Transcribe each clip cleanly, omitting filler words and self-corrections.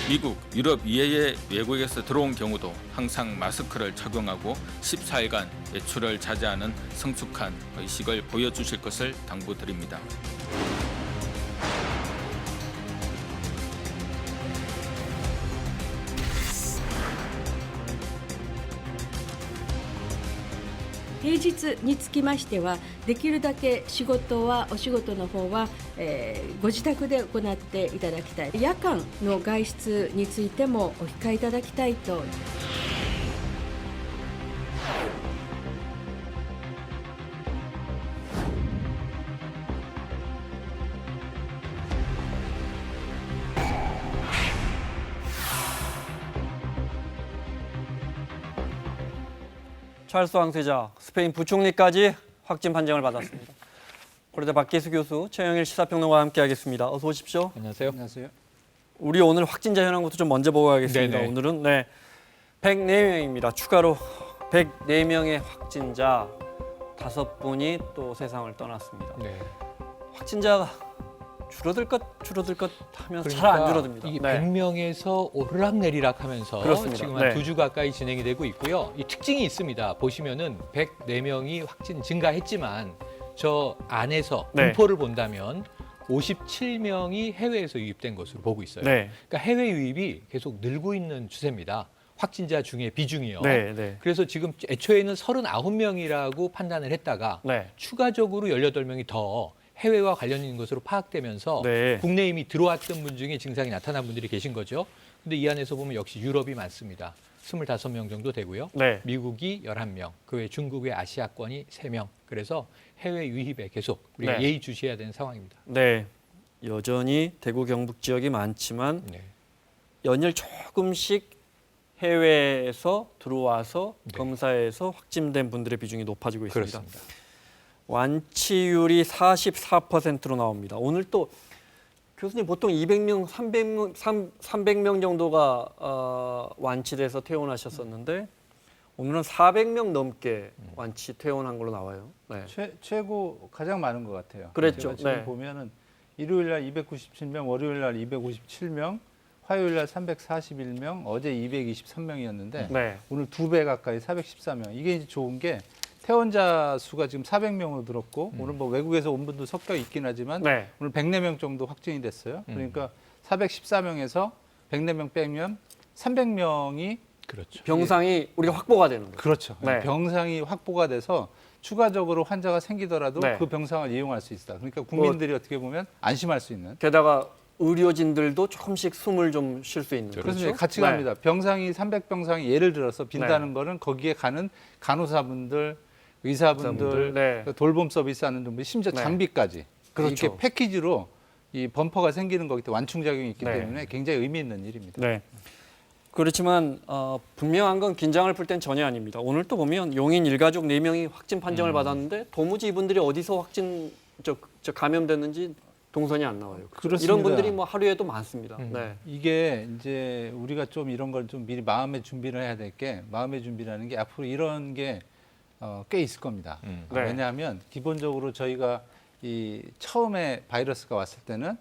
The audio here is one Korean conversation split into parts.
미국, 유럽 이외의 외국에서 들어온 경우도 항상 마스크를 착용하고 14일간 외출을 자제하는 성숙한 의식을 보여주실 것을 당부드립니다.平日につきましては、できるだけお仕事の方は、ご自宅で行っていただきたい。夜間の外出についてもお控えいただきたいと。찰스 왕세자, 스페인 부총리까지 확진 판정을 받았습니다. 고려대 박기수 교수, 최영일 시사평론가와 함께하겠습니다. 어서 오십시오. 안녕하세요. 안녕하세요. 우리 오늘 확진자 현황부터 좀 먼저 보고 가겠습니다. 네네. 오늘은 104명입니다. 추가로 104명의 확진자 5분이 또 세상을 떠났습니다. 네. 확진자가 줄어들 것 하면 잘 그러니까 안 줄어듭니다. 이게 네. 100명에서 오르락내리락 하면서 그렇습니다. 지금 네. 한 2주 가까이 진행이 되고 있고요. 이 특징이 있습니다. 보시면은 104명이 확진 증가했지만 저 안에서 네. 분포를 본다면 57명이 해외에서 유입된 것으로 보고 있어요. 네. 그러니까 해외 유입이 계속 늘고 있는 추세입니다. 확진자 중에 비중이요. 네. 그래서 지금 애초에는 39명이라고 판단을 했다가 네. 추가적으로 18명이 더 해외와 관련 있는 것으로 파악되면서 네. 국내에 이미 들어왔던 분 중에 증상이 나타난 분들이 계신 거죠. 근데 이 안에서 보면 역시 유럽이 많습니다. 25명 정도 되고요. 네. 미국이 11명, 그 외 중국의 아시아권이 3명. 그래서 해외 유입에 계속 우리가 네. 예의주시해야 되는 상황입니다. 네. 여전히 대구 경북 지역이 많지만 네. 연일 조금씩 해외에서 들어와서 네. 검사에서 확진된 분들의 비중이 높아지고 있습니다. 그렇습니다. 완치율이 44%로 나옵니다. 오늘 또 교수님 보통 200명, 300명 정도가 완치돼서 퇴원하셨었는데 오늘은 400명 넘게 완치 퇴원한 걸로 나와요. 네. 최고 가장 많은 것 같아요. 그랬죠. 제가 지금 네. 보면은 일요일 날 297명, 월요일 날 257명, 화요일 날 341명, 어제 223명이었는데 네. 오늘 2배 가까이 414명. 이게 이제 좋은 게 퇴원자 수가 지금 400명으로 늘었고 오늘 뭐 외국에서 온 분도 섞여 있긴 하지만 네. 오늘 104명 정도 확진이 됐어요. 그러니까 414명에서 104명 빼면 300명이 그렇죠. 병상이 우리가 확보가 되는 거죠. 그렇죠. 네. 병상이 확보가 돼서 추가적으로 환자가 생기더라도 네. 그 병상을 이용할 수 있다. 그러니까 국민들이 어떻게 보면 안심할 수 있는. 게다가 의료진들도 조금씩 숨을 좀 쉴 수 있는 그래서 그렇죠? 같이 네. 갑니다. 병상이 300병상이 예를 들어서 빈다는 거는 거기에 가는 간호사분들, 의사분들, 네. 돌봄 서비스 하는 분들, 심지어 네. 장비까지 그렇죠. 이렇게 패키지로 이 범퍼가 생기는 거기 때문에 완충작용이 있기 네. 때문에 굉장히 의미 있는 일입니다. 네. 그렇지만 분명한 건 긴장을 풀 땐 전혀 아닙니다. 오늘 또 보면 용인 일가족 4명이 확진 판정을 받았는데 도무지 이분들이 어디서 감염됐는지 동선이 안 나와요. 그렇습니다. 이런 분들이 뭐 하루에도 많습니다. 네. 이게 이제 우리가 좀 이런 걸 좀 미리 마음의 준비를 해야 될 게 마음의 준비라는 게 앞으로 이런 게 꽤 있을 겁니다. 네. 왜냐하면 기본적으로 저희가 이 처음에 바이러스가 왔을 때는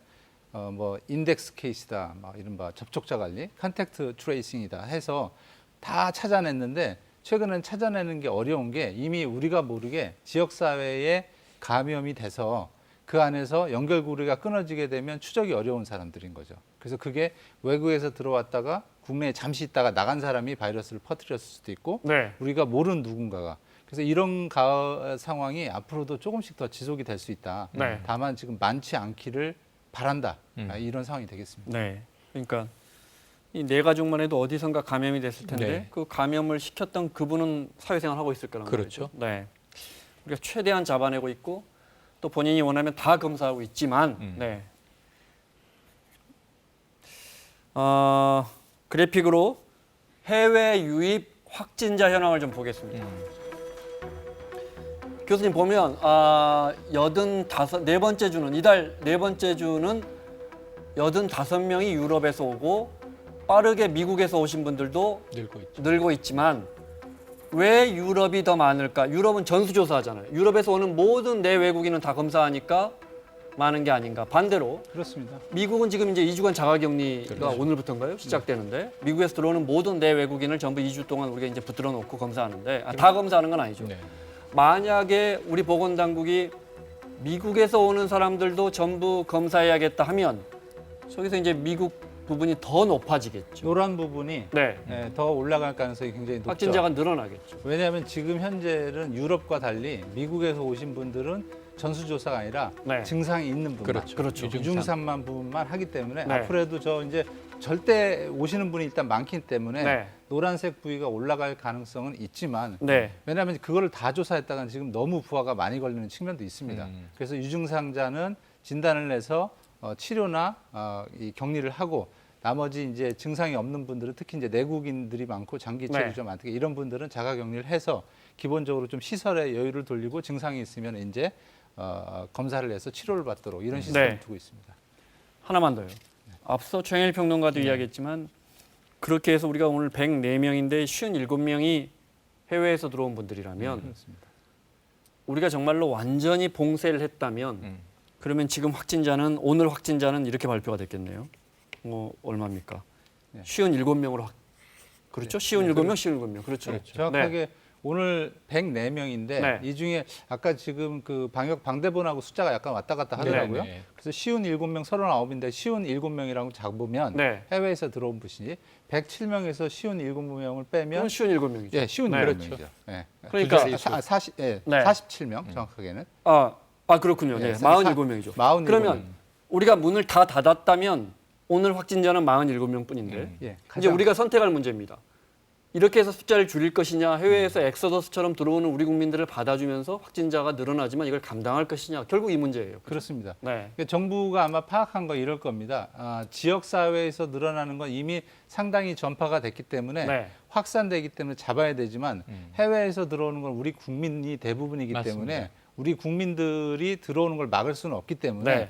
뭐 인덱스 케이스다, 막 이른바 접촉자 관리, 컨택트 트레이싱이다 해서 다 찾아냈는데 최근엔 찾아내는 게 어려운 게 이미 우리가 모르게 지역 사회에 감염이 돼서 그 안에서 연결고리가 끊어지게 되면 추적이 어려운 사람들인 거죠. 그래서 그게 외국에서 들어왔다가 국내에 잠시 있다가 나간 사람이 바이러스를 퍼뜨렸을 수도 있고 네. 우리가 모르는 누군가가. 그래서 이런 상황이 앞으로도 조금씩 더 지속이 될 수 있다. 네. 다만 지금 많지 않기를 바란다. 이런 상황이 되겠습니다. 네. 그러니까 이 4가족만 해도 어디선가 감염이 됐을 텐데 네. 그 감염을 시켰던 그분은 사회생활 하고 있을 거란 그렇죠. 말이죠. 네. 우리가 최대한 잡아내고 있고 또 본인이 원하면 다 검사하고 있지만 네. 그래픽으로 해외 유입 확진자 현황을 좀 보겠습니다. 교수님 보면 85네 번째 주는 이달 4번째 주는 85명이 유럽에서 오고 빠르게 미국에서 오신 분들도 늘고 있죠. 늘고 있지만 왜 유럽이 더 많을까? 유럽은 전수조사 하잖아요. 유럽에서 오는 모든 내 외국인은 다 검사하니까 많은 게 아닌가. 반대로 그렇습니다. 미국은 지금 이제 2주간 자가격리가 그렇죠. 오늘부터인가요? 시작되는데 미국에서 들어오는 모든 내외국인을 전부 2주 동안 우리가 이제 붙들어 놓고 검사하는데 다 검사하는 건 아니죠. 네. 만약에 우리 보건당국이 미국에서 오는 사람들도 전부 검사해야겠다 하면 저기서 이제 미국 부분이 더 높아지겠죠. 노란 부분이 네. 더 올라갈 가능성이 굉장히 높죠. 확진자가 늘어나겠죠. 왜냐하면 지금 현재는 유럽과 달리 미국에서 오신 분들은 전수조사가 아니라 네. 증상이 있는 분만, 그렇죠. 그렇죠. 유증상만 부분만 하기 때문에 네. 앞으로도 저 이제 절대 오시는 분이 일단 많기 때문에 네. 노란색 부위가 올라갈 가능성은 있지만 네. 왜냐하면 그거를 다 조사했다가 지금 너무 부하가 많이 걸리는 측면도 있습니다. 음. 그래서 유증상자는 진단을 내서 치료나 이 격리를 하고 나머지 이제 증상이 없는 분들은 특히 이제 내국인들이 많고 장기 네. 체류자 많고 이런 분들은 자가 격리를 해서 기본적으로 좀 시설에 여유를 돌리고 증상이 있으면 이제 검사를 해서 치료를 받도록 이런 시스템을 네. 두고 있습니다. 하나만 더요. 앞서 최영일 평론가도 이야기했지만 그렇게 해서 우리가 오늘 104명인데 57명이 해외에서 들어온 분들이라면 그렇습니다. 우리가 정말로 완전히 봉쇄를 했다면 그러면 지금 확진자는 오늘 확진자는 이렇게 발표가 됐겠네요. 얼마입니까? 네. 57명으로 그렇죠? 57명, 57명. 그렇죠. 그렇죠. 정확하게 오늘 104명인데 네. 이 중에 아까 지금 그 방역 방대본하고 숫자가 약간 왔다 갔다 하더라고요. 네. 그래서 57명, 39인데 57명이라고 잡으면 네. 해외에서 들어온 분이 107명에서 57명을 빼면 그건 57명이죠. 예, 57명이죠. 그렇죠. 예. 그러니까 47명 정확하게는. 그렇군요. 네. 네, 47명이죠. 47명. 그러면 우리가 문을 다 닫았다면 오늘 확진자는 47명뿐인데 예, 이제 가장 우리가 선택할 문제입니다. 이렇게 해서 숫자를 줄일 것이냐, 해외에서 엑소더스처럼 들어오는 우리 국민들을 받아주면서 확진자가 늘어나지만 이걸 감당할 것이냐, 결국 이 문제예요. 그렇습니다. 네, 그러니까 정부가 아마 파악한 거 이럴 겁니다. 지역 사회에서 늘어나는 건 이미 상당히 전파가 됐기 때문에 네. 확산되기 때문에 잡아야 되지만 해외에서 들어오는 건 우리 국민이 대부분이기 맞습니다. 때문에 우리 국민들이 들어오는 걸 막을 수는 없기 때문에 네.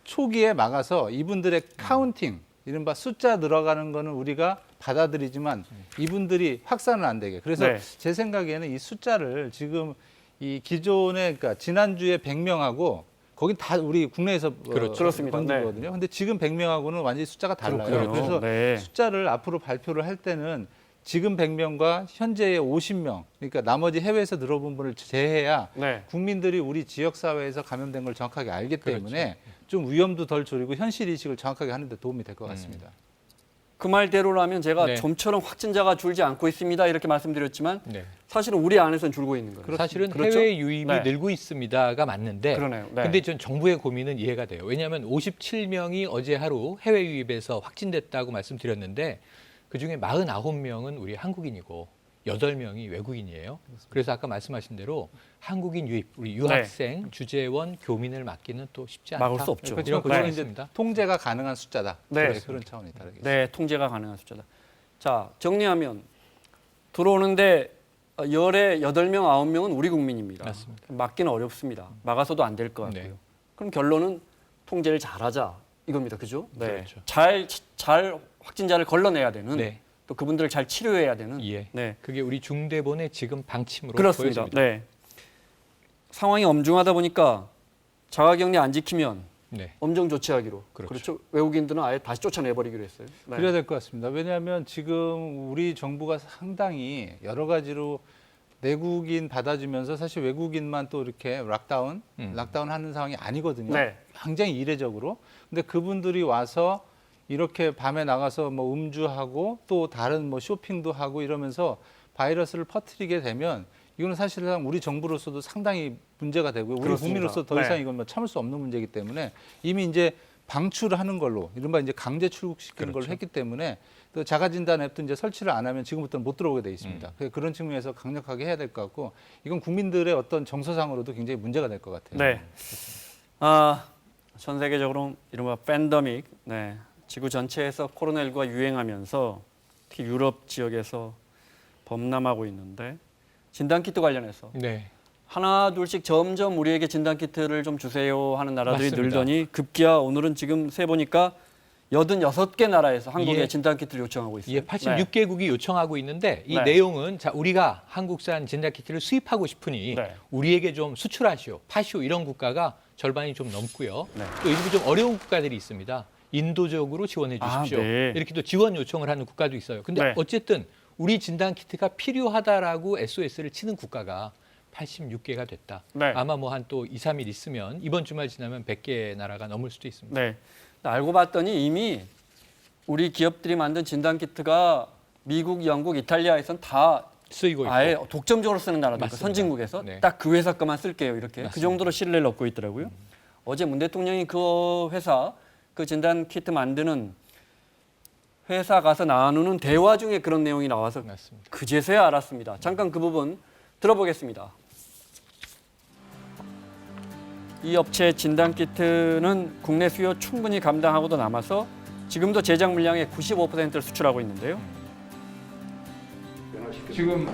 초기에 막아서 이분들의 카운팅, 이른바 숫자 늘어가는 거는 우리가 받아들이지만 이분들이 확산은 안 되게. 그래서 네. 제 생각에는 이 숫자를 지금 이 기존에 그러니까 지난주에 100명하고 거긴 다 우리 국내에서 그렇죠. 그렇습니다. 건 네. 거거든요. 근데 지금 100명하고는 완전히 숫자가 달라요. 그렇군요. 그래서 네. 숫자를 앞으로 발표를 할 때는 지금 100명과 현재의 50명, 그러니까 나머지 해외에서 들어본 분을 제해야 네. 국민들이 우리 지역 사회에서 감염된 걸 정확하게 알기 그렇죠. 때문에 좀 위험도 덜 줄이고 현실 인식을 정확하게 하는 데 도움이 될 것 같습니다. 그 말대로라면 제가 네. 좀처럼 확진자가 줄지 않고 있습니다 이렇게 말씀드렸지만 네. 사실은 우리 안에서는 줄고 있는 거예요. 사실은 그렇죠? 해외 유입이 네. 늘고 있습니다가 맞는데 그러네요. 네. 근데 전 정부의 고민은 이해가 돼요. 왜냐하면 57명이 어제 하루 해외 유입에서 확진됐다고 말씀드렸는데 그중에 49명은 우리 한국인이고 8명이 외국인이에요. 그래서 아까 말씀하신 대로 한국인 유입, 우리 유학생, 주재원, 교민을 막기는 또 쉽지 않다. 막을 수 없죠. 그렇죠. 이런 그건 고민이 이제 있습니다. 통제가 가능한 숫자다. 네. 그런 차원이 다르겠습니다. 네, 통제가 가능한 숫자다. 자, 정리하면 들어오는데 열에 8명, 9명은 우리 국민입니다. 맞습니다. 막기는 어렵습니다. 막아서도 안 될 것 같고요. 네. 그럼 결론은 통제를 잘하자 이겁니다. 그죠? 네. 그렇죠. 잘 확진자를 걸러내야 되는 네. 또 그분들을 잘 치료해야 되는 예. 네. 그게 우리 중대본의 지금 방침으로 그렇습니다. 보여집니다. 네. 상황이 엄중하다 보니까 자가격리 안 지키면 네. 엄정 조치하기로. 그렇죠. 외국인들은 아예 다시 쫓아내버리기로 했어요. 네. 그래야 될 것 같습니다. 왜냐하면 지금 우리 정부가 상당히 여러 가지로 내국인 받아주면서 사실 외국인만 또 이렇게 락다운 하는 상황이 아니거든요. 네. 굉장히 이례적으로. 근데 그분들이 와서 이렇게 밤에 나가서 뭐 음주하고 또 다른 뭐 쇼핑도 하고 이러면서 바이러스를 퍼뜨리게 되면 이거는 사실상 우리 정부로서도 상당히 문제가 되고요. 우리 그렇습니다. 국민으로서 더 이상 네. 이건 뭐 참을 수 없는 문제이기 때문에 이미 이제 방출하는 걸로 이른바 이제 강제 출국시키는 그렇죠. 걸로 했기 때문에 또 자가진단 앱도 이제 설치를 안 하면 지금부터는 못 들어오게 돼 있습니다. 그래서 그런 측면에서 강력하게 해야 될 것 같고 이건 국민들의 어떤 정서상으로도 굉장히 문제가 될 것 같아요. 네. 전 세계적으로 이른바 팬데믹, 네. 지구 전체에서 코로나19가 유행하면서 특히 유럽 지역에서 범람하고 있는데 진단키트 관련해서 네. 하나 둘씩 점점 우리에게 진단키트를 좀 주세요 하는 나라들이 맞습니다. 늘더니 급기야 오늘은 지금 세 보니까 86개 나라에서 한국에 예. 진단키트를 요청하고 있어요. 예, 86개국이 요청하고 있는데 이 네. 내용은 자 우리가 한국산 진단키트를 수입하고 싶으니 네. 우리에게 좀 수출하시오, 파시오 이런 국가가 절반이 좀 넘고요. 네. 또 일부 좀 어려운 국가들이 있습니다. 인도적으로 지원해 주십시오. 아, 네. 이렇게 또 지원 요청을 하는 국가도 있어요. 근데 네. 어쨌든 우리 진단키트가 필요하다라고 SOS를 치는 국가가 86개가 됐다. 네. 아마 뭐 한 또 2, 3일 있으면 이번 주말 지나면 100개 나라가 넘을 수도 있습니다. 네. 알고 봤더니 이미 우리 기업들이 만든 진단키트가 미국, 영국, 이탈리아에선 다 쓰이고 있고. 아예 독점적으로 쓰는 나라도 있고 맞습니다. 선진국에서 네. 딱 그 회사 것만 쓸게요. 이렇게 그 맞습니다. 정도로 신뢰를 얻고 있더라고요. 어제 문 대통령이 그 회사 그 진단키트 만드는 회사 가서 나누는 대화 중에 그런 내용이 나와서 맞습니다. 그제서야 알았습니다. 잠깐 그 부분 들어보겠습니다. 이 업체 진단키트는 국내 수요 충분히 감당하고도 남아서 지금도 제작 물량의 95%를 수출하고 있는데요. 지금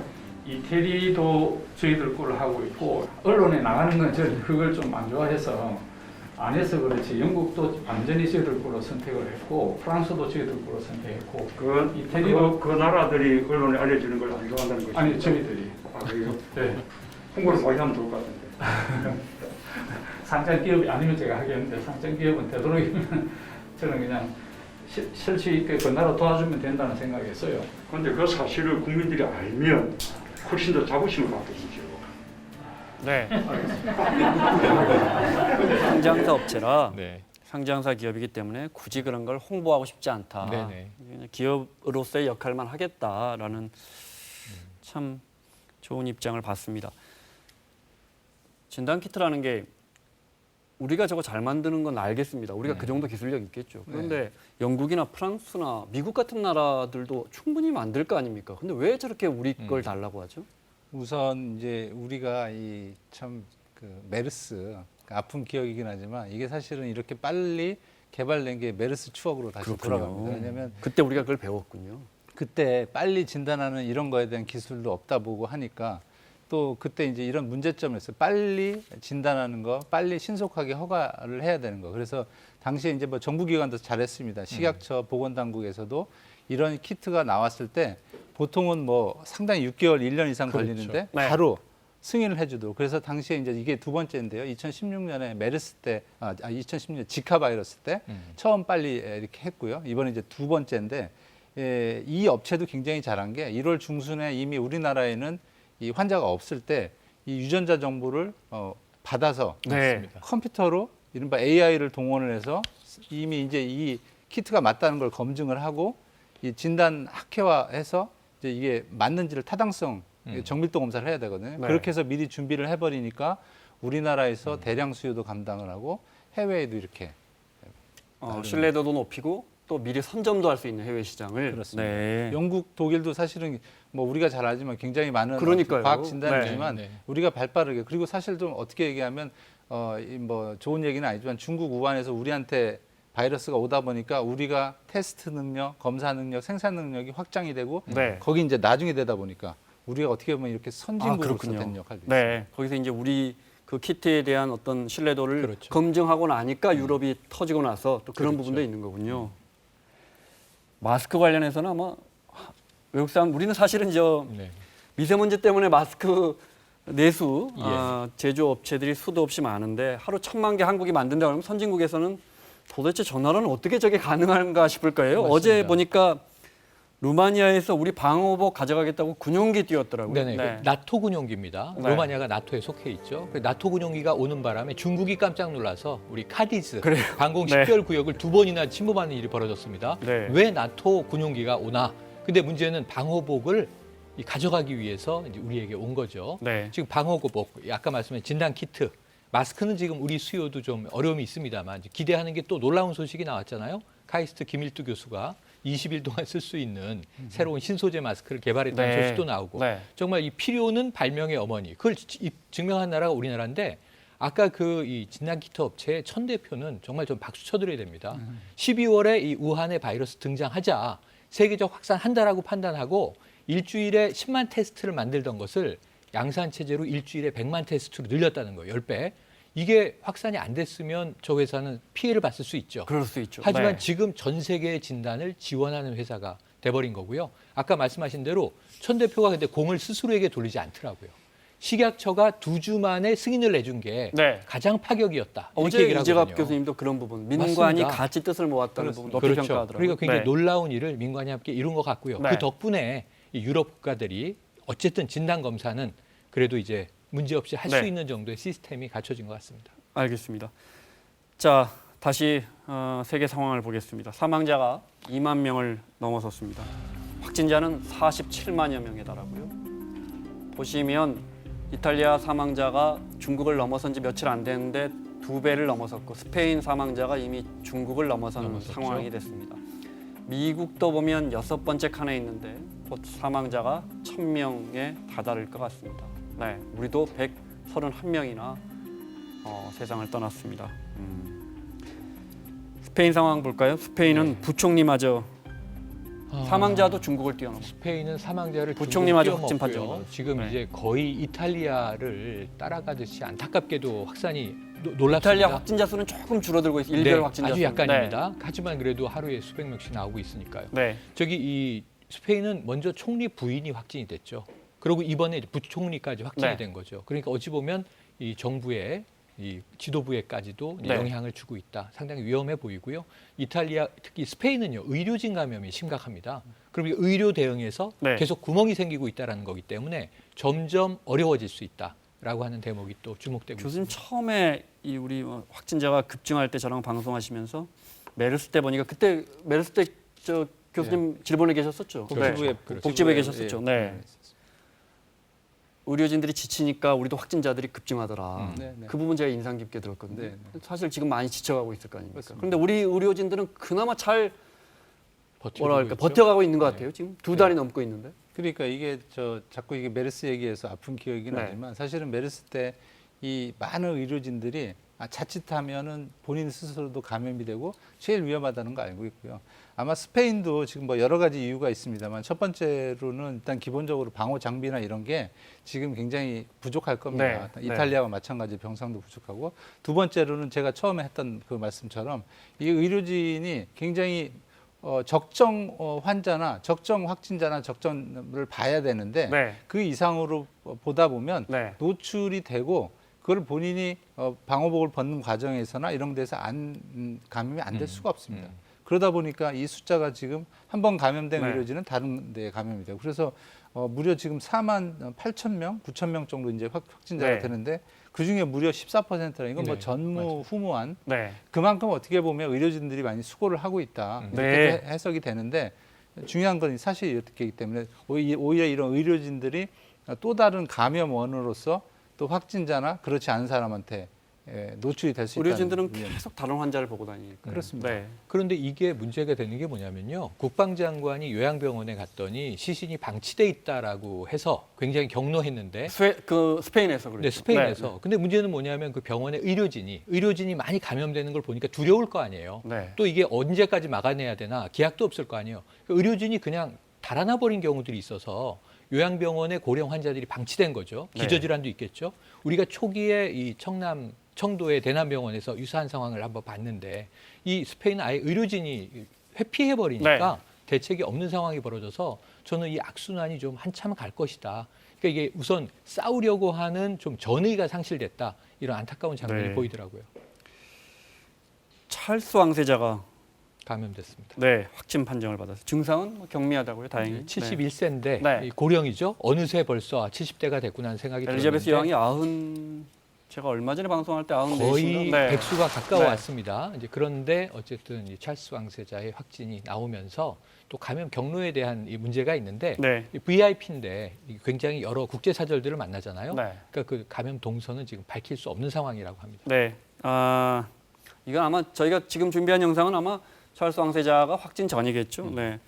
이태리도 저희들 걸 하고 있고 언론에 나가는 건 저는 그걸 좀 안 좋아해서 안 해서 그렇지 영국도 완전히 저희들 걸로 선택을 했고 프랑스도 저희들 걸로 선택했고 이태리도 그 나라들이 언론에 알려지는 걸 안 좋아한다는 거죠? 아니 저희들이 아, 그래요? 네. 홍보를 많이 하면 좋을 것 같은데. 상장 기업이 아니면 제가 하겠는데 상장 기업은 되도록이면 저는 그냥 실수 있게 그 나라 도와주면 된다는 생각했어요. 그런데 그 사실을 국민들이 알면 훨씬 더 자부심을 갖게 되죠. 네. 상장사 업체라 네. 상장사 기업이기 때문에 굳이 그런 걸 홍보하고 싶지 않다. 네네. 그냥 기업으로서의 역할만 하겠다라는 참 좋은 입장을 봤습니다. 진단키트라는 게 우리가 저거 잘 만드는 건 알겠습니다. 우리가 그 정도 기술력 있겠죠. 그런데 영국이나 프랑스나 미국 같은 나라들도 충분히 만들 거 아닙니까? 근데 왜 저렇게 우리 걸 달라고 하죠? 우선 이제 우리가 이 참 그 메르스 아픈 기억이긴 하지만 이게 사실은 이렇게 빨리 개발된 게 메르스 추억으로 다시 돌아갑니다. 왜냐하면 그때 우리가 그걸 배웠군요. 그때 빨리 진단하는 이런 거에 대한 기술도 없다 보고 하니까 또 그때 이제 이런 문제점이 있어요. 빨리 진단하는 거, 빨리 신속하게 허가를 해야 되는 거. 그래서 당시에 이제 뭐 정부기관도 잘했습니다. 식약처, 보건당국에서도 이런 키트가 나왔을 때 보통은 뭐 상당히 6개월, 1년 이상 그렇죠. 걸리는데 네. 바로 승인을 해주도록. 그래서 당시에 이제 이게 두 번째인데요. 2016년에 메르스 때, 2016년 지카 바이러스 때 처음 빨리 이렇게 했고요. 이번에 이제 두 번째인데 이 업체도 굉장히 잘한 게 1월 중순에 이미 우리나라에는 이 환자가 없을 때 이 유전자 정보를 받아서 네. 컴퓨터로 이른바 AI를 동원을 해서 이미 이제 이 키트가 맞다는 걸 검증을 하고 이 진단 학회화해서 이제 이게 맞는지를 타당성 정밀도 검사를 해야 되거든요. 네. 그렇게 해서 미리 준비를 해버리니까 우리나라에서 대량 수요도 감당을 하고 해외에도 이렇게 신뢰도도 높이고 또 미리 선점도 할 수 있는 해외 시장을. 그렇습니다. 네. 영국, 독일도 사실은 뭐 우리가 잘 알지만 굉장히 많은 그러니까요. 과학 진단이지만 네, 네. 우리가 발빠르게 그리고 사실 좀 어떻게 얘기하면 뭐 좋은 얘기는 아니지만 중국 우한에서 우리한테 바이러스가 오다 보니까 우리가 테스트 능력, 검사 능력, 생산 능력이 확장이 되고 네. 거기 이제 나중에 되다 보니까 우리가 어떻게 보면 이렇게 선진국으로서 그렇군요. 된 역할도 있습니다. 네. 거기서 이제 우리 그 키트에 대한 어떤 신뢰도를 그렇죠. 검증하고 나니까 유럽이 터지고 나서 또 그런 그렇죠. 부분도 있는 거군요. 마스크 관련해서는 아마 외국 사람 우리는 사실은 네. 미세먼지 때문에 마스크 내수 예. 제조 업체들이 수도 없이 많은데 하루 1,000만 개 한국이 만든다 그러면 선진국에서는 도대체 저 나라는 어떻게 저게 가능한가 싶을 거예요. 맞습니다. 어제 보니까 루마니아에서 우리 방호복 가져가겠다고 군용기 띄웠더라고요. 네네. 그 나토 군용기입니다. 네. 루마니아가 나토에 속해 있죠. 그 나토 군용기가 오는 바람에 중국이 깜짝 놀라서 우리 카디즈 그래요. 방공 네. 10개월 구역을 2번이나 침범하는 일이 벌어졌습니다. 네. 왜 나토 군용기가 오나? 근데 문제는 방호복을 가져가기 위해서 이제 우리에게 온 거죠. 네. 지금 방호복, 아까 말씀하신 진단 키트, 마스크는 지금 우리 수요도 좀 어려움이 있습니다만 기대하는 게 또 놀라운 소식이 나왔잖아요. 카이스트 김일두 교수가 20일 동안 쓸 수 있는 새로운 신소재 마스크를 개발했다는 네. 소식도 나오고 네. 정말 이 필요는 발명의 어머니 그걸 증명한 나라가 우리나라인데 아까 그 이 진단키트 업체 천 대표는 정말 좀 박수 쳐드려야 됩니다. 12월에 이 우한의 바이러스 등장하자 세계적 확산한다라고 판단하고 일주일에 10만 테스트를 만들던 것을 양산 체제로 일주일에 100만 테스트로 늘렸다는 거예요. 10배. 이게 확산이 안 됐으면 저 회사는 피해를 봤을 수 있죠. 그럴 수 있죠. 하지만 네. 지금 전 세계의 진단을 지원하는 회사가 돼버린 거고요. 아까 말씀하신 대로 천 대표가 근데 공을 스스로에게 돌리지 않더라고요. 식약처가 2주 만에 승인을 내준 게 네. 가장 파격이었다. 이렇게 어제 얘기를 이재갑 하거든요. 교수님도 그런 부분, 민관이 맞습니다. 같이 뜻을 모았다는 부분 높이 그렇죠. 평가하더라고요. 그러니까 굉장히 네. 놀라운 일을 민관이 함께 이룬 것 같고요. 네. 그 덕분에 이 유럽 국가들이 어쨌든 진단 검사는 그래도 이제 문제 없이 할 수 네. 있는 정도의 시스템이 갖춰진 것 같습니다. 알겠습니다. 자, 다시 세계 상황을 보겠습니다. 사망자가 2만 명을 넘어섰습니다. 확진자는 47만여 명에 달하고요. 보시면 이탈리아 사망자가 중국을 넘어선 지 며칠 안 됐는데 2배를 넘어섰고 스페인 사망자가 이미 중국을 넘어서는 넘어섰죠. 상황이 됐습니다. 미국도 보면 6번째 칸에 있는데 곧 사망자가 1,000명에 다다를 것 같습니다. 네, 우리도 131명이나 세상을 떠났습니다. 스페인 상황 볼까요? 스페인은 부총리마저 사망자도 중국을 뛰어넘어. 스페인은 사망자를 부총리마저 중국을 확진 뛰어넘었고요. 판정을. 지금 네. 이제 거의 이탈리아를 따라가듯이 안타깝게도 확산이 놀랍습니다. 이탈리아 확진자 수는 조금 줄어들고 있어요. 일별 네, 확진자 아주 수. 약간입니다. 하지만 그래도 하루에 수백 명씩 나오고 있으니까요. 네. 저기 이 스페인은 먼저 총리 부인이 확진이 됐죠. 그리고 이번에 부총리까지 확진이 네. 된 거죠. 그러니까 어찌 보면 이 정부의 이 지도부에까지도 네. 영향을 주고 있다. 상당히 위험해 보이고요. 이탈리아 특히 스페인은요 의료진 감염이 심각합니다. 그럼 이 의료 대응에서 네. 계속 구멍이 생기고 있다는 거기 때문에 점점 어려워질 수 있다라고 하는 대목이 또 주목되고 교수님 있습니다. 처음에 이 우리 확진자가 급증할 때 저랑 방송하시면서 메르스 때 보니까 그때 메르스 때 저 교수님 질본에 계셨었죠. 복지부에 네. 복지부에 계셨었죠. 예, 네. 의료진들이 지치니까 우리도 확진자들이 급증하더라. 네, 네. 그 부분 제가 인상 깊게 들었거든요. 네, 네. 사실 지금 많이 지쳐가고 있을 거 아닙니까? 그렇습니다. 그런데 우리 의료진들은 그나마 잘 버티고 뭐랄까 있죠. 버텨가고 있는 것 네. 같아요. 지금 2달이 넘고 있는데. 그러니까 이게 자꾸 이게 메르스 얘기해서 아픈 기억이 네. 나지만 사실은 메르스 때 이 많은 의료진들이 자칫하면은 본인 스스로도 감염이 되고 제일 위험하다는 거 알고 있고요. 아마 스페인도 지금 뭐 여러 가지 이유가 있습니다만 첫 번째로는 일단 기본적으로 방호 장비나 이런 게 지금 굉장히 부족할 겁니다. 네. 이탈리아와 마찬가지 병상도 부족하고 두 번째로는 제가 처음에 했던 그 말씀처럼 이 의료진이 굉장히 적정 환자나 적정 확진자나 적정을 봐야 되는데 네. 그 이상으로 보다 보면 네. 노출이 되고 그걸 본인이 방호복을 벗는 과정에서나 이런 데서 감염이 안 될 수가 없습니다. 그러다 보니까 이 숫자가 지금 한 번 감염된 네. 의료진은 다른 데에 감염이 되고 그래서 무려 지금 4만 8천 명, 9천 명 정도 이제 확진자가 네. 되는데 그 중에 무려 14%라 이건 뭐 네, 전무후무한 네. 그만큼 어떻게 보면 의료진들이 많이 수고를 하고 있다 이렇게 네. 해석이 되는데 중요한 건 사실이기 때문에 오히려 이런 의료진들이 또 다른 감염원으로서 또 확진자나 그렇지 않은 사람한테 노출이 될 수 있다는 의료진들은 위험. 계속 다른 환자를 보고 다니니까. 그렇습니다. 네. 그런데 이게 문제가 되는 게 뭐냐면요. 국방장관이 요양병원에 갔더니 시신이 방치돼 있다라고 해서 굉장히 격노했는데 스페인에서 그렇죠. 네, 스페인에서. 근데 문제는 뭐냐면 그 병원의 의료진이 많이 감염되는 걸 보니까 두려울 거 아니에요. 네. 또 이게 언제까지 막아내야 되나 기약도 없을 거 아니에요. 의료진이 그냥 달아나 버린 경우들이 있어서 요양병원에 고령 환자들이 방치된 거죠. 네. 기저질환도 있겠죠. 우리가 초기에 이 청도의 대남병원에서 유사한 상황을 한번 봤는데 이 스페인은 아예 의료진이 회피해 버리니까 대책이 없는 상황이 벌어져서 저는 이 악순환이 좀 한참 갈 것이다. 그러니까 이게 우선 싸우려고 하는 좀 전의가 상실됐다. 이런 안타까운 장면이 네. 보이더라고요. 찰스 왕세자가 감염됐습니다. 네, 확진 판정을 받았어요. 증상은 뭐 경미하다고요, 다행히. 71세인데 네. 고령이죠. 어느새 벌써 70대가 됐구나 하는 생각이 들었는데 엘리자베스 여왕이 제가 얼마 전에 방송할 때 94인가? 거의 네. 백수가 가까워 네. 왔습니다. 이제 그런데 어쨌든 이 찰스 왕세자의 확진이 나오면서 또 감염 경로에 대한 이 문제가 있는데 네. VIP인데 굉장히 여러 국제 사절들을 만나잖아요. 네. 그러니까 그 감염 동선은 지금 밝힐 수 없는 상황이라고 합니다. 네. 이건 아마 저희가 지금 준비한 영상은 아마 찰스 왕세자가 확진 전이겠죠. 네.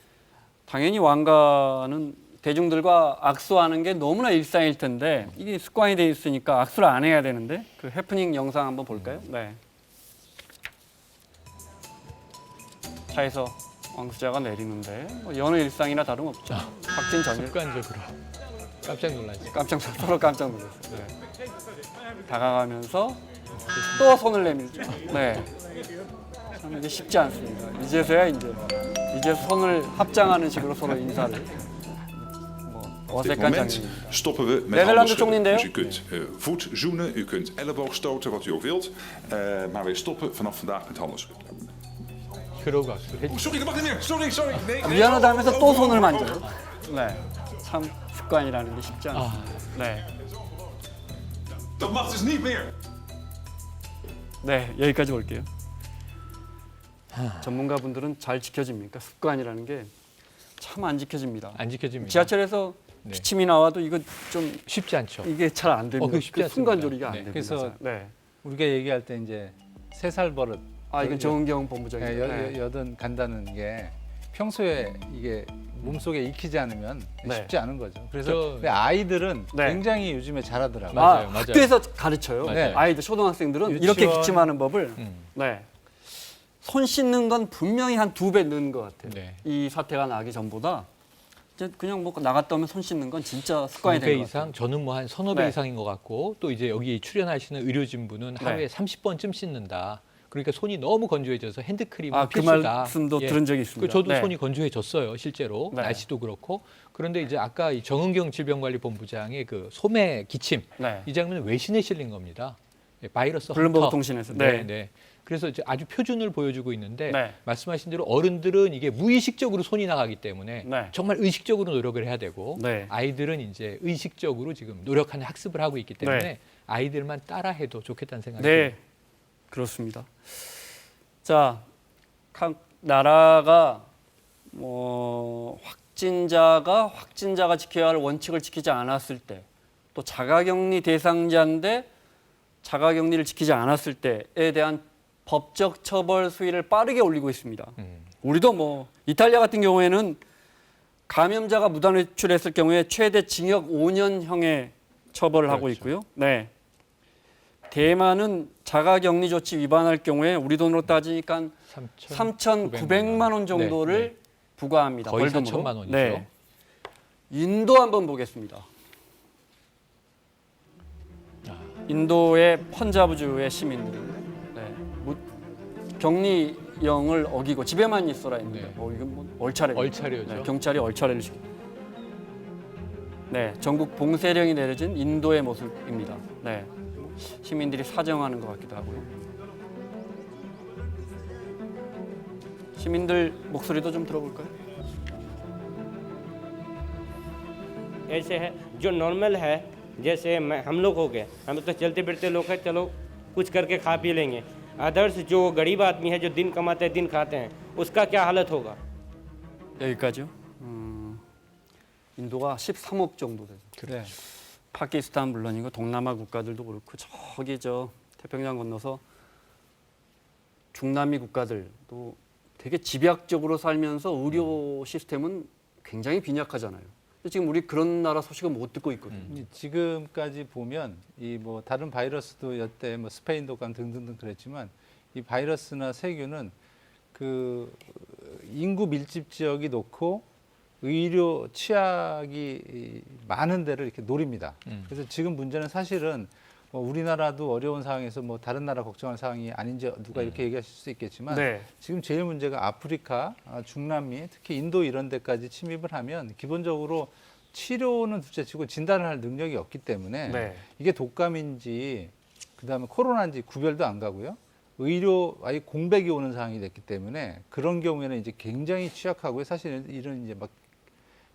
당연히 왕가는 대중들과 악수하는 게 너무나 일상일 텐데 이게 습관이 돼 있으니까 악수를 안 해야 되는데 그 해프닝 영상 한번 볼까요? 네. 차에서 왕세자가 내리는데 뭐 여느 일상이나 다름없죠. 확진 전일 습관적으로 깜짝 놀랐죠. 서로 깜짝 놀랐어요. 네. 다가가면서 또 손을 내밀죠. 네. 참 이게 쉽지 않습니다. 이제서야 이제 손을 합장하는 식으로 서로 인사를. 뭐 Op dit 어색한 moment 장면입니다. stoppen we met Nederlander handen schudden. 총리인데요? Dus u kunt voet zoenen, u kunt elleboog stoten, wat u ook wilt. Maar wij stoppen vanaf vandaag met handen schudden. 그러고 악수를 했죠. Sorry, dat mag niet meer. Sorry. Nee. 미안하다 하면서 또 손을 만져요. 네. 참 습관이라는 게 쉽지 않습니다. 네. Dat mag dus niet meer. 네, 여기까지 볼게요. 전문가분들은 잘 지켜집니까? 습관이라는 게 참 안 지켜집니다. 안 지켜집니다. 지하철에서 네. 기침이 나와도 이거 좀 쉽지 않죠. 이게 잘 안 됩니다. 그거 쉽지 그 순간 않습니다. 조리가 안 네. 됩니다. 그래서 네. 우리가 얘기할 때 이제 3살 버릇 아 이건 정은경 본부장이죠. 네. 여든 간다는 게 평소에 이게 몸속에 익히지 않으면 네. 쉽지 않은 거죠. 그래서 저- 왜 아이들은 네. 굉장히 요즘에 잘하더라고요. 맞아요. 학교에서 가르쳐요. 맞아요. 아이들 초등학생들은 유치원. 이렇게 기침하는 법을 음. 네. 손 씻는 건 분명히 한 2배 는 것 같아요. 네. 이 사태가 나기 전보다 이제 그냥 뭐 나갔다 오면 손 씻는 건 진짜 습관이 된 2배 것 이상, 같아요. 저는 뭐 한 서너 배 네. 이상인 것 같고 또 이제 여기 출연하시는 의료진분은 하루에 네. 30번쯤 씻는다. 그러니까 손이 너무 건조해져서 핸드크림은 아, 그 필수다. 말씀도 예. 들은 적이 있습니다. 그 저도 네. 손이 건조해졌어요, 실제로. 네. 날씨도 그렇고. 그런데 이제 아까 이 정은경 질병관리본부장의 그 소매 기침 네. 이 장면은 외신에 실린 겁니다. 예, 바이러스 블룸버그 헌터. 통신에서. 네, 네. 네. 그래서 이제 아주 표준을 보여주고 있는데 네. 말씀하신 대로 어른들은 이게 무의식적으로 손이 나가기 때문에 네. 정말 의식적으로 노력을 해야 되고 네. 아이들은 이제 의식적으로 지금 노력하는 학습을 하고 있기 때문에 네. 아이들만 따라해도 좋겠다는 생각이 네, 듭니다. 그렇습니다. 자, 각 나라가 뭐 확진자가 지켜야 할 원칙을 지키지 않았을 때, 또 자가격리 대상자인데 자가격리를 지키지 않았을 때에 대한 법적 처벌 수위를 빠르게 올리고 있습니다. 우리도 뭐 이탈리아 같은 경우에는 감염자가 무단 외출했을 경우에 최대 징역 5년형의 처벌을 하고 그렇죠. 있고요. 네. 대만은 자가격리 조치 위반할 경우에 우리 돈으로 따지니까 3,900만 원 정도를 네, 네. 부과합니다. 거의 벌금으로. 4천만 원이죠. 네. 인도 한번 보겠습니다. 인도의 펀자브주의 시민들이 격리령을 어기고 집에만 있어라 했는데 네. 이건 뭐 얼차례. 얼차려죠. 네, 경찰이 얼차례를 시킵니다. 네, 전국 봉쇄령이 내려진 인도의 모습입니다. 네, 시민들이 사정하는 것 같기도 하고요. 시민들 목소리도 좀 들어볼까요? ऐसे है जो नॉर्मल है जैसे हम लोग हो गए हम तो चलते फिरते लोग हैं चलो कुछ करके खा पी लेंगे अदर्स जो गरीब आदमी है जो दिन कमाते हैं दिन खाते हैं उसका क्या हालत होगा 여기까지요. 인도가 13억 정도 되죠. 네. 파키스탄 물론이고 동남아 국가들도 그렇고 저기 저 태평양 건너서 중남미 국가들도 되게 집약적으로 살면서 의료 시스템은 굉장히 빈약하잖아요. 근데 지금 우리 그런 나라 소식은 못 듣고 있거든요. 지금까지 보면 이 뭐 다른 바이러스도 여태 뭐 스페인 독감 등등등 그랬지만 이 바이러스나 세균은 그 인구 밀집 지역이 높고 의료 취약이 많은 데를 이렇게 노립니다. 그래서 지금 문제는 사실은 뭐 우리나라도 어려운 상황에서 뭐 다른 나라 걱정할 상황이 아닌지 누가 이렇게 얘기하실 수 있겠지만 네. 지금 제일 문제가 아프리카, 중남미, 특히 인도 이런 데까지 침입을 하면 기본적으로 치료는 둘째치고 진단을 할 능력이 없기 때문에 네. 이게 독감인지 그다음에 코로나인지 구별도 안 가고요. 의료 아예 공백이 오는 상황이 됐기 때문에 그런 경우에는 이제 굉장히 취약하고요. 사실 이런 이제 막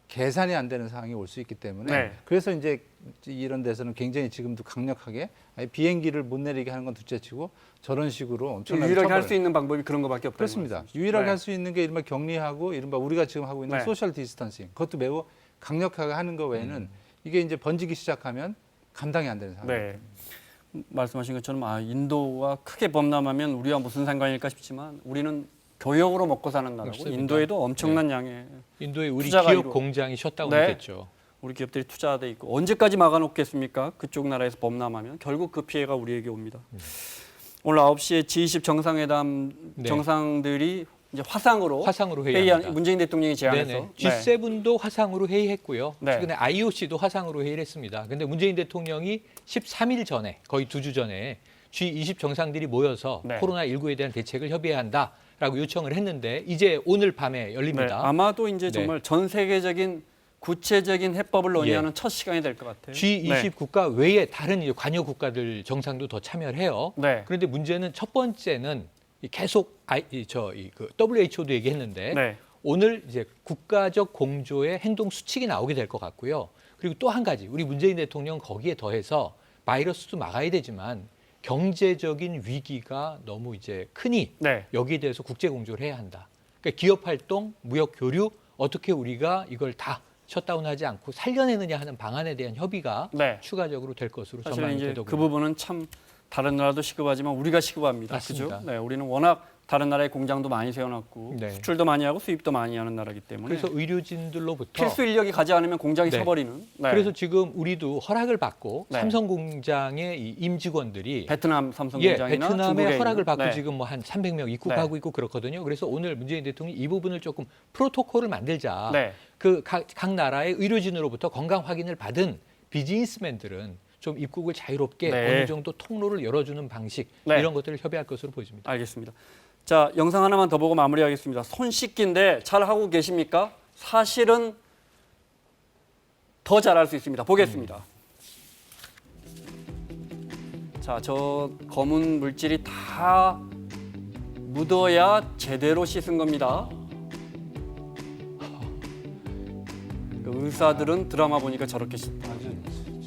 계산이 안 되는 상황이 올 수 있기 때문에 네. 그래서 이제 이런 데서는 굉장히 지금도 강력하게 아예 비행기를 못 내리게 하는 건 둘째치고 저런 식으로 엄청나게 유일하게 할 처벌을- 수 있는 방법이 그런 것밖에 없다는 그렇습니다. 말씀이시죠? 유일하게 네. 할 수 있는 게 이른바 격리하고 이른바 우리가 지금 하고 있는 네. 소셜 디스턴싱 그것도 매우 강력하게 하는 거 외에는 이게 이제 번지기 시작하면 감당이 안 되는 상황. 네. 말씀하신 것처럼 인도와 크게 범람하면 우리와 무슨 상관일까 싶지만 우리는 교역으로 먹고 사는 나라고 맞습니다. 인도에도 엄청난 양의 인도의 우리 투자가 기업 이루어- 공장이 셧다운 네. 됐죠. 우리 기업들이 투자돼 있고 언제까지 막아놓겠습니까? 그쪽 나라에서 범람하면 결국 그 피해가 우리에게 옵니다. 오늘 9시에 G20 정상회담 네. 정상들이 이제 화상으로 회의합니다. 문재인 대통령이 제안해서 네네. G7도 화상으로 회의했고요. 네. 최근에 IOC도 화상으로 회의를 했습니다. 근데 문재인 대통령이 13일 전에 거의 2주 전에 G20 정상들이 모여서 네. 코로나19에 대한 대책을 협의해야 한다라고 요청을 했는데 이제 오늘 밤에 네, 열립니다. 아마도 이제 네. 정말 전 세계적인 구체적인 해법을 논의하는 첫 시간이 될 것 같아요. G20 네. 국가 외에 다른 이제 관여 국가들 정상도 더 참여를 해요. 네. 그런데 문제는 첫 번째는 계속 그 WHO도 얘기했는데 네. 오늘 이제 국가적 공조의 행동 수칙이 나오게 될 것 같고요. 그리고 또 한 가지 우리 문재인 대통령 거기에 더해서 바이러스도 막아야 되지만 경제적인 위기가 너무 이제 크니 네. 여기에 대해서 국제 공조를 해야 한다. 그러니까 기업 활동, 무역 교류 어떻게 우리가 이걸 다 셧다운하지 않고 살려내느냐 하는 방안에 대한 협의가 네. 추가적으로 될 것으로 사실 전망이 이제 되더군요. 그 부분은 참 다른 나라도 시급하지만 우리가 시급합니다. 맞습니다. 그죠? 네, 우리는 워낙 다른 나라에 공장도 많이 세워놨고 네. 수출도 많이 하고 수입도 많이 하는 나라이기 때문에 그래서 의료진들로부터 필수 인력이 가지 않으면 공장이 네. 서버리는. 네. 그래서 지금 우리도 허락을 받고 네. 삼성 공장의 이 임직원들이 베트남 삼성 예, 공장이나 베트남의 중국에 허락을 있는. 받고 네. 지금 뭐 한 300명 입국하고 있고 그렇거든요. 그래서 오늘 문재인 대통령이 이 부분을 조금 프로토콜을 만들자. 네. 그 각 나라의 의료진으로부터 건강 확인을 받은 비즈니스맨들은 좀 입국을 자유롭게 네. 어느 정도 통로를 열어주는 방식 네. 이런 것들을 협의할 것으로 보입니다. 알겠습니다. 자, 영상 하나만 더 보고 마무리하겠습니다. 손 씻기인데 잘 하고 계십니까? 사실은 더 잘할 수 있습니다. 보겠습니다. 자, 저 검은 물질이 다 묻어야 제대로 씻은 겁니다. 그 의사들은 드라마 보니까 저렇게 씻다. 아주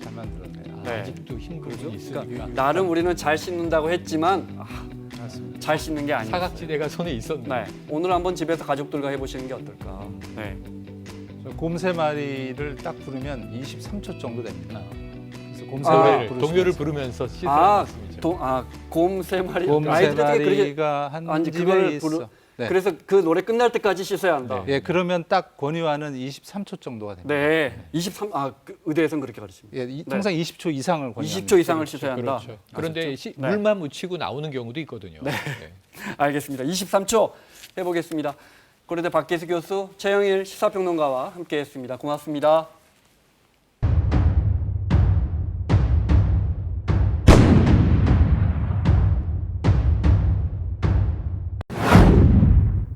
잘 만들었네요. 네. 아직도 힘 부분이 있으니까 그러니까 나름 우리는 잘 씻는다고 했지만 맞습니다. 잘 씻는 게 아니에요. 사각지대가 손에 있었는데 네, 오늘 한번 집에서 가족들과 해보시는 게 어떨까. 네. 곰 3마리를 딱 부르면 23초 정도 됩니다. 그래서 곰 아, 3마리를 동요를 부르면서 시술을 아, 말씀이죠. 곰 3마리. 곰 아이들이 어떻게 그렇게 3마리가 한 아니, 집에 그걸 있어. 네. 그래서 그 노래 끝날 때까지 씻어야 한다. 예, 그러면 딱 권유하는 23초 정도가 됩니다. 네, 23. 그 의대에서는 그렇게 가르칩니다. 예, 통상 20초 이상을 권유합니다. 20초 이상을 씻어야 한다. 그렇죠. 그런데 아셨죠? 네. 물만 묻히고 나오는 경우도 있거든요. 네. 알겠습니다. 23초 해보겠습니다. 고려대 박계수 교수, 최영일 시사평론가와 함께했습니다. 고맙습니다.